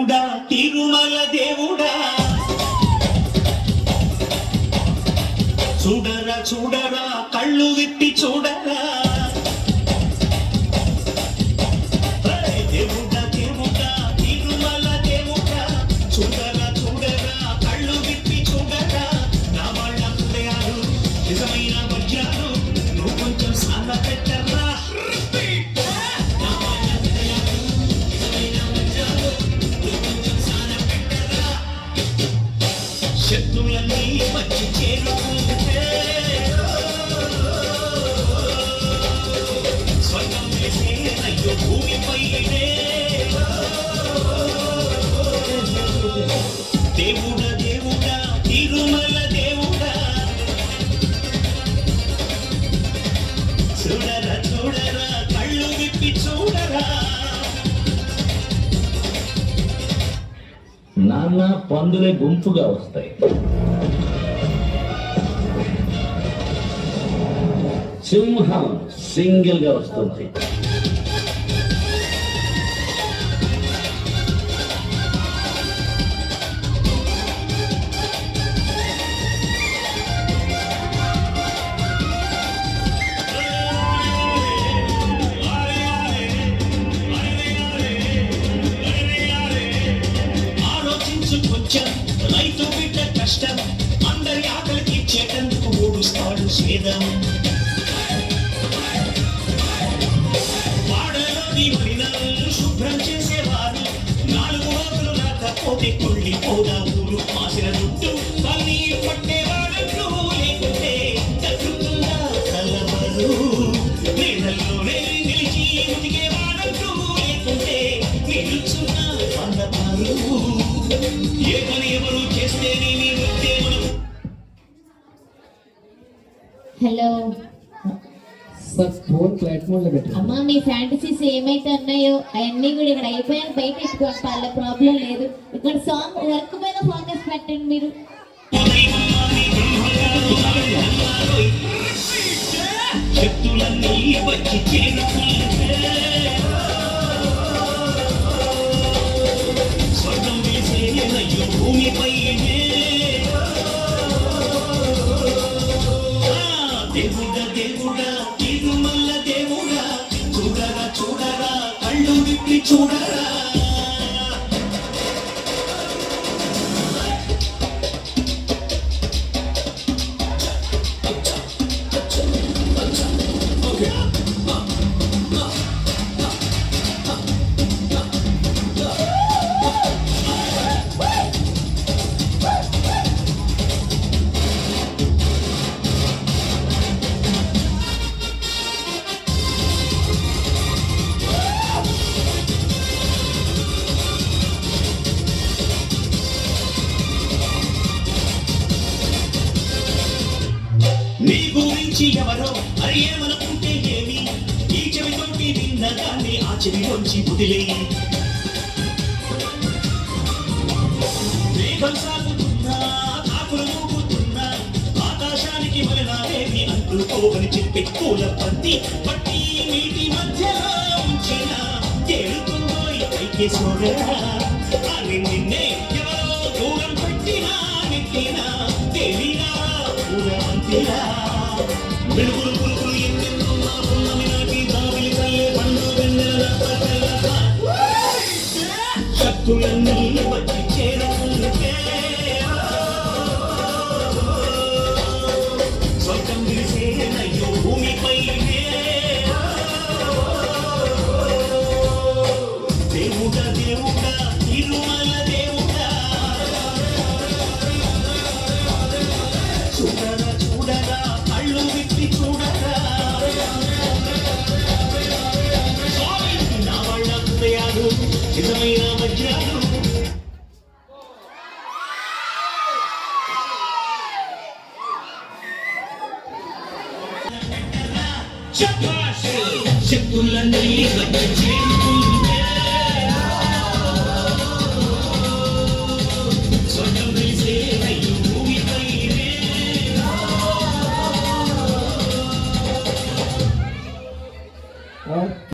దేవుడా తిరుమల దేవుడా చూడరా చూడరా కళ్ళు విప్పి చూడరా దేవుడా దేవుడా తిరుమల దేవుడా చూడరా చూడరా కళ్ళు విప్పి చూడరా నా వాళ్ళ హృదయాలు నిజమైన వజ్రాలు నువ్వు కొంచెం సాన పెట్టరా శత్రులన్నీ వచ్చి చేరుకుంటే స్వర్గం వేసే అయ్యో భూమిపైనే దేవుడా దేవుడా తిరుమల దేవుడా చూడరా చూడరా కళ్ళు విప్పి చూడరా నాన్న పందులే గుంపుగా వస్తాయి, సింహం సింగిల్ గా వస్తుంది. కొంచెం రైతు బిడ్డ కష్టం అందరి ఆకలి తీర్చేటందుకు ఓడుస్తాడు స్వేదం వాడలోని మలినాలను శుభ్రం చేసేవారు 4 రోజులు రాకపోతే కుళ్ళిపోదా ఊరు మాసిన జుట్టు పల్లి పట్టేవాడంటూ లేకుంటే తగ్గుతుందా కలవరు నీళ్ళల్లోనే నిలిచి ఉతికేవాడంటూ లేకుంటే నిలుచున్నా అందమారు ఏ పని ఎవరు చేస్తే నీ వృత్తే మనం. Hello sir, phone flight mode లో పెట్టండి. అమ్మా, మీ ఫ్యాంటసీస్ ఏమైతే ఉన్నాయో అవన్నీ కూడా ఇక్కడ అయిపోయాక బయట ఎట్టుకోండి, వాళ్ళ ప్రాబ్లం లేదు. ఇక్కడ సాంగ్ వర్క్ మీద ఫోకస్ పెట్టండి మీరు. శక్తులన్నీ వచ్చి చేరుకుంటే స్వర్గం వేసే అయ్యో భూమిపైనే దేవుడా దేవుడా తిరుమల దేవుడా చూడరా చూడరా కళ్ళు విప్పి చూడరా నీ గురించి ఎవరో మరి ఏమనుకుంటే ఏమి ఈ చెవితోటి విన్నదాన్ని ఆ చెవిలోంచి వదిలేయి. మేఘం సాగుతున్నా కాకులు ఊగుతున్నా ఆకాశానికి మలినాలేమి అంటుకోవని చెప్పి పూల పత్తి పట్టి నీటి మధ్యలో ఉంచిన తేలుతుందో పైకి సోదరా అని నిన్నే ఎవరో దూరం పెట్టినా నెట్టినా తెలియనా పూరవంతిరా వెలుగులు పులుగులు ఎన్నెన్నున్నా ఉన్నమి నాటి దావిలి కల్లే పండు వెన్నెల శక్తులన్నీ వచ్చి చేరుకుంటే స్వర్గం విరిసే అయ్యో భూమిపైనే దేవుడా దేవుడా తిరుమల దేవుడా చూడరా చూడరా కళ్ళు విప్పి చూడరా నా వాళ్ళ హృదయాలు నిజమైన వజ్రాలు శక్తులన్నీ వచ్చి చేరుకుంటే స్వర్గం వెలిసే అయ్యో భూమిపైనే